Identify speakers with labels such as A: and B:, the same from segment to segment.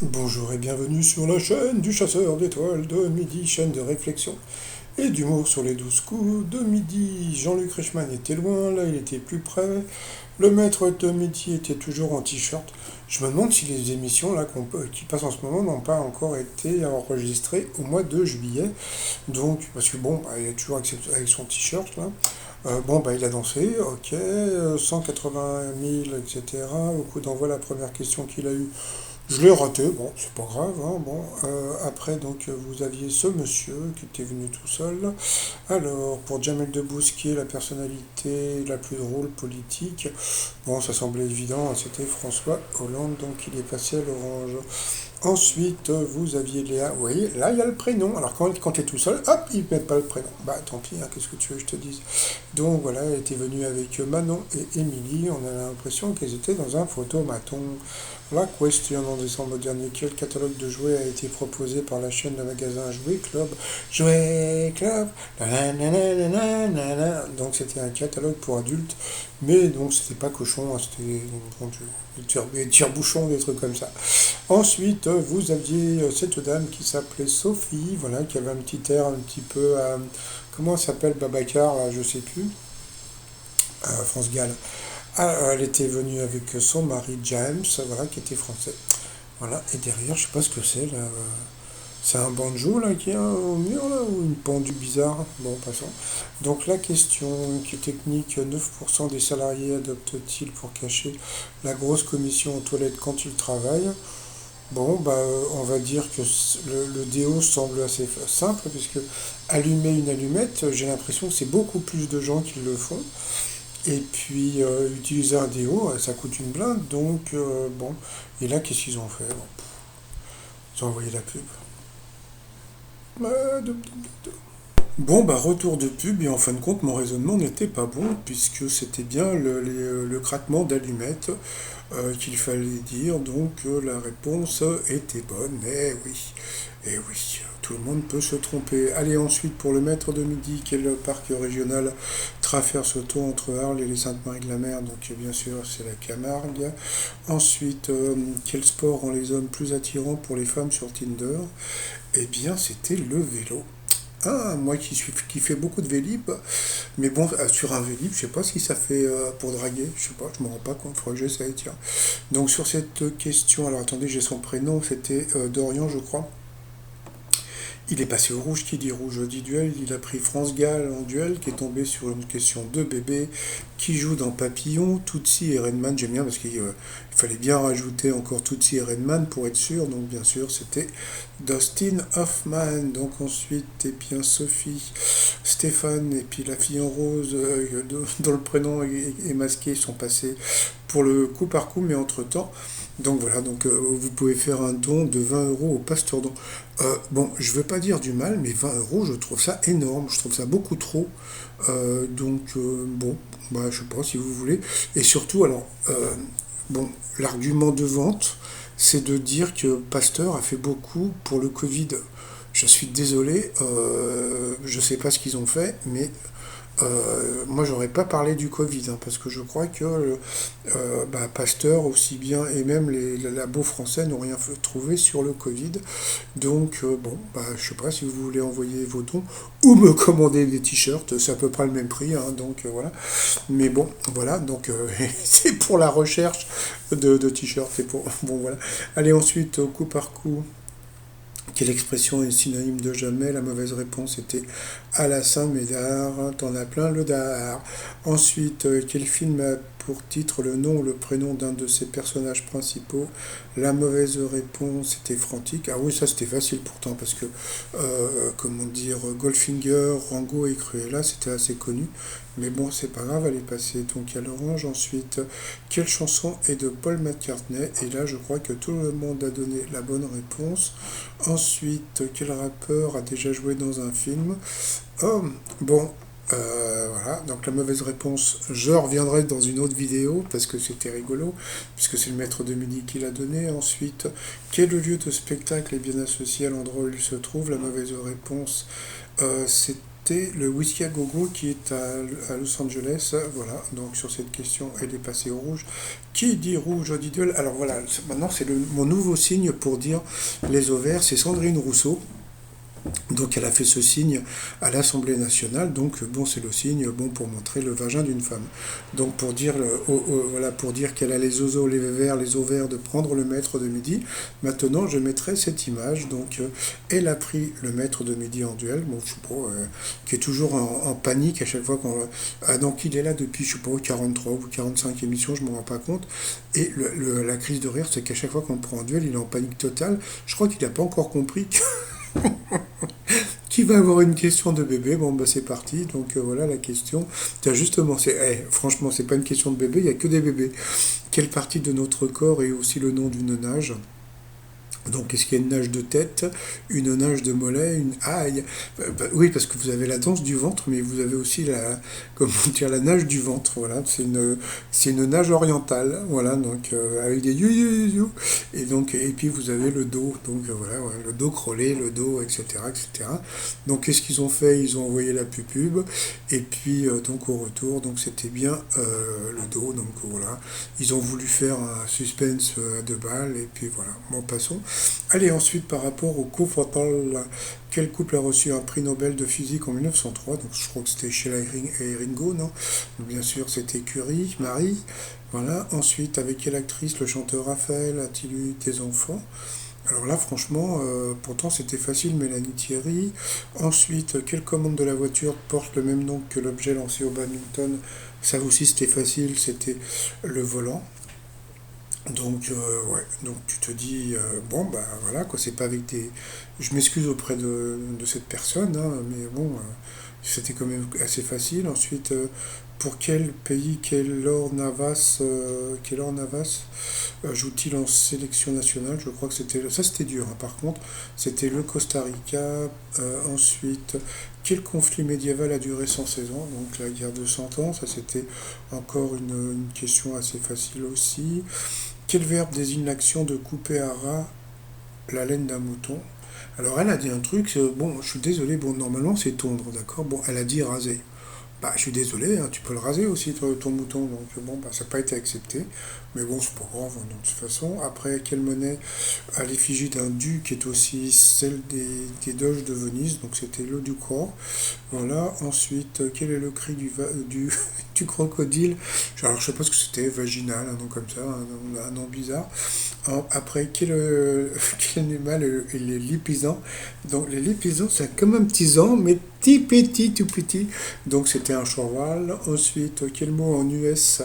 A: Bonjour et bienvenue sur la chaîne du chasseur d'étoiles de midi, chaîne de réflexion et d'humour sur les 12 coups de midi. Jean-Luc Reichmann était loin, là il était plus près. Le maître de midi était toujours en t-shirt. Je me demande si les émissions là qui passent en ce moment n'ont pas encore été enregistrées au mois de juillet. Donc, parce que bon, il est toujours avec son t-shirt là. Bon, bah, il a dansé, ok, 180 000, etc. Au coup d'envoi, la première question qu'il a eue, je l'ai raté, bon, c'est pas grave, hein, bon. Après, donc, vous aviez ce monsieur qui était venu tout seul. Alors, pour Jamel Debbouze, qui est la personnalité la plus drôle politique, bon, ça semblait évident, hein, c'était François Hollande, donc il est passé à l'orange. Ensuite, vous aviez Léa, vous voyez, là, il y a le prénom. Alors, quand tu es tout seul, hop, il ne met pas le prénom. Bah, tant pis, hein, qu'est-ce que tu veux que je te dise. Donc, voilà, elle était venue avec Manon et Émilie. On a l'impression qu'elles étaient dans un photomaton. La question en décembre dernier, quel catalogue de jouets a été proposé par la chaîne de magasins Jouet Club? Jouet Club, nanana. Donc c'était un catalogue pour adultes, mais donc c'était pas cochon, hein, c'était bon, des tire-bouchons, des trucs comme ça. Ensuite, vous aviez cette dame qui s'appelait Sophie, voilà, qui avait un petit air un petit peu, comment elle s'appelle, Babacar, là, je sais plus, France Gall. Ah, elle était venue avec son mari James, voilà, qui était français. Voilà, et derrière, je sais pas ce que c'est là. C'est un banjo là qui est au mur là ou une pendule bizarre? Bon, passons. Donc la question qui est technique, 9% des salariés adoptent-ils pour cacher la grosse commission aux toilettes quand ils travaillent? Bon, bah, on va dire que le déo semble assez simple, puisque allumer une allumette, j'ai l'impression que c'est beaucoup plus de gens qui le font. Et puis, utiliser un déo, ça coûte une blinde, donc, bon. Et là, qu'est-ce qu'ils ont fait? Bon, ils ont envoyé la pub. Bon, bah, retour de pub, et en fin de compte, mon raisonnement n'était pas bon, puisque c'était bien le craquement d'allumettes qu'il fallait dire, donc la réponse était bonne, eh oui, tout le monde peut se tromper. Allez, ensuite, pour le maître de midi, qui est le parc régional Traverse-Auto entre Arles et les Saintes-Maries-de-la-Mer, donc bien sûr, c'est la Camargue. Ensuite, quel sport rend les hommes plus attirants pour les femmes sur Tinder? Eh bien, c'était le vélo. Ah, moi qui fais beaucoup de vélib, mais bon, sur un vélib, je sais pas si ça fait pour draguer, je sais pas, je me rends pas compte, faudrait que j'essaye, tiens. Donc sur cette question, alors attendez, j'ai son prénom, c'était Dorian, je crois. Il est passé au rouge, qui dit rouge dit duel, il a pris France Gall en duel, qui est tombé sur une question de bébé, qui joue dans Papillon, Tootsie et Redman, j'aime bien parce qu'il fallait bien rajouter encore Tootsie et Redman pour être sûr, donc bien sûr c'était Dustin Hoffman, donc ensuite, et bien Sophie, Stéphane, et puis la fille en rose, dont le prénom est masqué, sont passés pour le coup par coup, mais entre-temps, donc voilà, donc vous pouvez faire un don de 20 euros au Pasteur Don. Bon, je veux pas dire du mal, mais 20 euros, je trouve ça énorme, je trouve ça beaucoup trop. Donc, bon, bah, je sais pas si vous voulez. Et surtout, alors, bon, l'argument de vente, c'est de dire que Pasteur a fait beaucoup pour le Covid. Je suis désolé, je sais pas ce qu'ils ont fait, mais moi, j'aurais pas parlé du Covid, hein, parce que je crois que bah, Pasteur aussi bien et même les labos français n'ont rien trouvé sur le Covid. Donc, bon, bah, je sais pas si vous voulez envoyer vos dons ou me commander des t-shirts, c'est à peu près le même prix, hein, donc voilà. Mais bon, voilà, donc c'est pour la recherche de t-shirts, c'est pour. Bon, voilà. Allez, ensuite, au coup par coup. Quelle expression est synonyme de jamais? La mauvaise réponse était à la Saint-Médard, t'en as plein le dard. Ensuite, quel film a pour titre le nom ou le prénom d'un de ses personnages principaux? La mauvaise réponse était Frantic. Ah oui, ça c'était facile pourtant, parce que, comment dire, Goldfinger, Rango et Cruella, c'était assez connu. Mais bon, c'est pas grave, elle est passée donc à l'orange. Ensuite, quelle chanson est de Paul McCartney? Et là, je crois que tout le monde a donné la bonne réponse. Ensuite, quel rappeur a déjà joué dans un film? Oh, bon, voilà, donc la mauvaise réponse, je reviendrai dans une autre vidéo parce que c'était rigolo, puisque c'est le maître de midi qui l'a donné. Ensuite, quel lieu de spectacle est bien associé à l'endroit où il se trouve? La mauvaise réponse, c'était c'était le whisky à gogo qui est à Los Angeles. Voilà, donc sur cette question, elle est passée au rouge. Qui dit rouge dit duel. Alors voilà, maintenant c'est mon nouveau signe pour dire les ovaires, c'est Sandrine Rousseau. Donc elle a fait ce signe à l'Assemblée nationale, donc bon c'est le signe bon pour montrer le vagin d'une femme. Donc pour dire voilà pour dire qu'elle a les les ovaires de prendre le maître de midi. Maintenant je mettrai cette image. Donc elle a pris le maître de midi en duel. Bon je sais pas, qui est toujours en panique à chaque fois qu'on donc il est là depuis je sais pas 43 ou 45 émissions, je m'en rends pas compte. Et la crise de rire c'est qu'à chaque fois qu'on le prend en duel il est en panique totale. Je crois qu'il n'a pas encore compris qui va avoir une question de bébé. Bon, bah c'est parti. Donc voilà la question. Tiens, justement, franchement, c'est pas une question de bébé, il n'y a que des bébés. Quelle partie de notre corps est aussi le nom d'une nage? Donc, est-ce qu'il y a une nage de tête, une nage de mollet, une... Ah, oui, parce que vous avez la danse du ventre, mais vous avez aussi comment dire, la nage du ventre, voilà. C'est une nage orientale, voilà, donc avec des you. Et donc, et puis vous avez le dos, donc voilà, ouais, le dos crôlé, le dos, etc., etc. Donc, qu'est-ce qu'ils ont fait? Ils ont envoyé la pub, et puis donc au retour, donc c'était bien le dos, donc voilà. Ils ont voulu faire un suspense à deux balles, et puis voilà. Bon, passons. Allez, ensuite, par rapport au couple fatal, quel couple a reçu un prix Nobel de physique en 1903? Donc, je crois que c'était Sheila et Ringo, non? Donc, bien sûr, c'était Curie, Marie. Voilà. Ensuite, avec quelle actrice le chanteur Raphaël a-t-il eu des enfants? Alors là, franchement, pourtant c'était facile, Mélanie Thierry. Ensuite, quelle commande de la voiture porte le même nom que l'objet lancé au badminton? Ça aussi, c'était facile, c'était le volant. Donc, ouais, donc tu te dis, bon, bah voilà, quoi, c'est pas avec des. Je m'excuse auprès de cette personne, hein, mais bon, c'était quand même assez facile. Ensuite, pour quel pays, Keylor Navas joue-t-il en sélection nationale? Je crois que c'était. Ça, c'était dur, hein, par contre. C'était le Costa Rica. Ensuite, quel conflit médiéval a duré 116 ans? Donc, la guerre de 100 ans, ça, c'était encore une question assez facile aussi. Quel verbe désigne l'action de couper à ras la laine d'un mouton? Alors elle a dit un truc, bon, je suis désolé, bon, normalement c'est tondre, d'accord? Bon, elle a dit raser. Bah, je suis désolé, hein, tu peux le raser aussi, ton mouton, donc bon, bah, ça n'a pas été accepté. Mais bon, c'est pas grave, hein, de toute façon. Après, quelle monnaie à l'effigie d'un duc est aussi celle des doges de Venise? Donc c'était le ducrot. Voilà. Ensuite, quel est le cri du crocodile? Alors, je sais pas ce que c'était, vaginal, un nom comme ça, un nom bizarre. Après, quel animal est les lipisans? Donc, les lipisans, c'est comme un petit an, mais petit, tout petit. Donc, c'était un cheval. Ensuite, quel mot en US?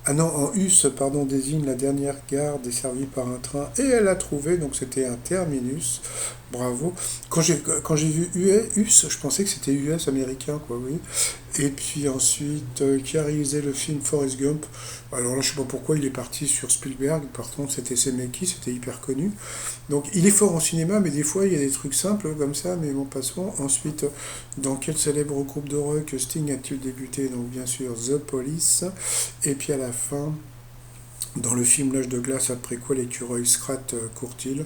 A: Ah non, en US, pardon, désigne la dernière gare desservie par un train. Et elle a trouvé, donc c'était un terminus. Bravo. Quand j'ai vu US, je pensais que c'était US américain, quoi, oui. Et puis ensuite, qui a réalisé le film Forrest Gump? Alors là, je sais pas pourquoi il est parti sur Spielberg. Par contre, c'était Zemeckis, c'était hyper connu. Donc, il est fort en cinéma, mais des fois, il y a des trucs simples comme ça, mais bon, passons. Ensuite, dans quel célèbre groupe de rock Sting a-t-il débuté? Donc, bien sûr, The Police. Et puis à la fin, dans le film L'âge de glace, après quoi l'écureuil Scrat court-il?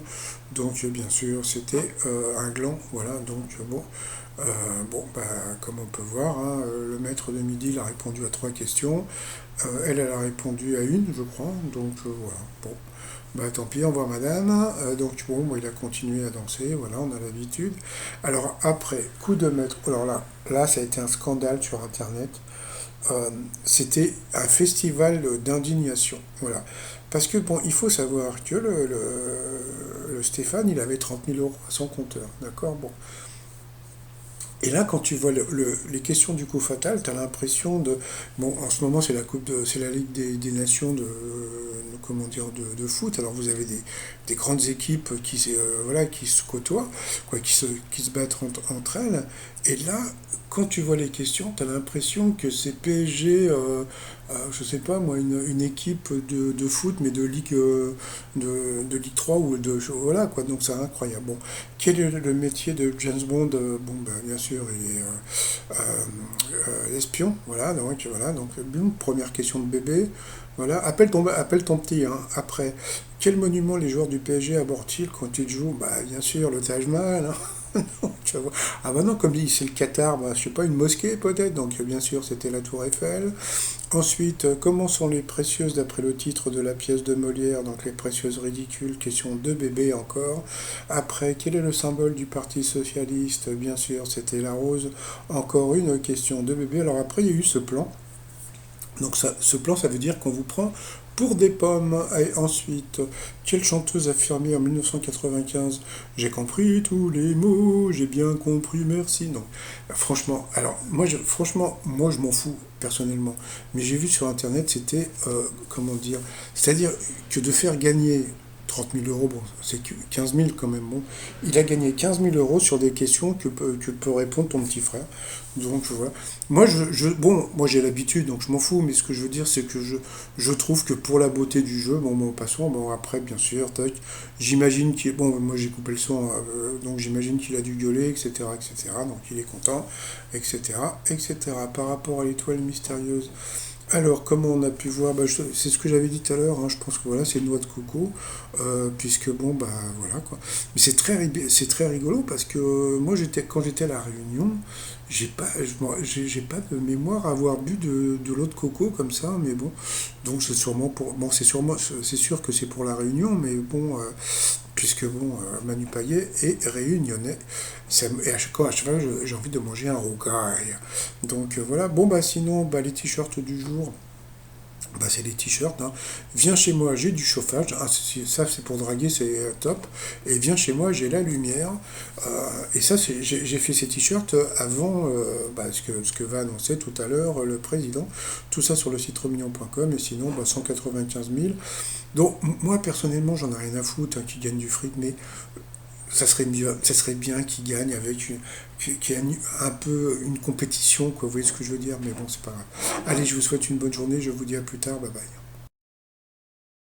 A: Donc, bien sûr, c'était un gland. Voilà, donc bon. Bon, bah, comme on peut voir, hein, le maître de midi il a répondu à trois questions. Elle a répondu à une, je crois. Donc voilà. Bon, bah tant pis, au revoir madame. Donc bon, moi, il a continué à danser. Voilà, on a l'habitude. Alors après, coup de maître. Alors là, ça a été un scandale sur Internet. C'était un festival d'indignation. Voilà. Parce que bon, il faut savoir que le Stéphane, il avait 30 000 € à son compteur. D'accord? Bon. Et là, quand tu vois les questions du coup fatal, tu as l'impression de. Bon, en ce moment, c'est la Ligue des Nations comment dire, de foot. Alors, vous avez des grandes équipes voilà, qui se côtoient, quoi, qui se battent entre elles. Et là, quand tu vois les questions, tu as l'impression que c'est PSG, je sais pas moi, une équipe de foot, mais de Ligue 3 ou de. Voilà, quoi. Donc, c'est incroyable. Bon, quel est le métier de James Bond? Bon, ben, bien sûr, il est espion. Voilà, donc, boum, première question de bébé. Voilà, appelle ton petit. Hein. Après, quel monument les joueurs du PSG abordent-ils quand ils jouent? Bah, bien sûr, le Taj Mahal. Hein. tu vas voir. Ah bah non, comme dit, c'est le Qatar, bah, je sais pas, une mosquée peut-être, donc bien sûr c'était la Tour Eiffel. Ensuite, comment sont les précieuses d'après le titre de la pièce de Molière, donc les précieuses ridicules, question de bébé encore. Après, quel est le symbole du Parti Socialiste? Bien sûr, c'était la rose. Encore une question de bébé. Alors après, il y a eu ce plan. Donc ça, ce plan, ça veut dire qu'on vous prend pour des pommes. Et ensuite, quelle chanteuse a affirmé en 1995 j'ai compris tous les mots, j'ai bien compris, merci. Non, franchement, alors franchement, moi je m'en fous personnellement. Mais j'ai vu sur internet, c'était comment dire, c'est-à-dire que de faire gagner 30 000 euros, bon, c'est que 15 000 quand même. Bon, il a gagné 15 000 euros sur des questions que peut répondre ton petit frère. Donc voilà. Bon, moi j'ai l'habitude, donc je m'en fous, mais ce que je veux dire, c'est que je trouve que pour la beauté du jeu, bon, passons, bon, après, bien sûr, tac, j'imagine qu'il, bon, moi j'ai coupé le son, donc j'imagine qu'il a dû gueuler, etc., etc., donc il est content, etc., etc. Par rapport à l'étoile mystérieuse, alors, comme on a pu voir, bah, c'est ce que j'avais dit tout à l'heure, hein, je pense que voilà, c'est une noix de coco, puisque bon, bah voilà quoi. Mais c'est très rigolo parce que moi, quand j'étais à La Réunion, j'ai pas de mémoire à avoir bu de l'eau de coco comme ça, mais bon, donc c'est sûrement bon, c'est sûr que c'est pour La Réunion, mais bon, puisque bon, Manu Payet est réunionnais. Et à chaque fois, j'ai envie de manger un rocaille. Donc voilà, bon bah sinon, bah, les t-shirts du jour, bah, c'est les t-shirts. Hein. Viens chez moi, j'ai du chauffage. Ah, ça, c'est pour draguer, c'est top. Et viens chez moi, j'ai la lumière. Et ça, j'ai fait ces t-shirts avant bah, ce que va annoncer tout à l'heure le président. Tout ça sur le site romignon.com. Et sinon, bah, 195 000. Donc, moi, personnellement, j'en ai rien à foutre hein, qui gagne du fric, mais ça serait bien qu'il gagne avec qu'il y ait un peu une compétition, quoi. Vous voyez ce que je veux dire, mais bon, c'est pas grave. Allez, je vous souhaite une bonne journée, je vous dis à plus tard, bye bye.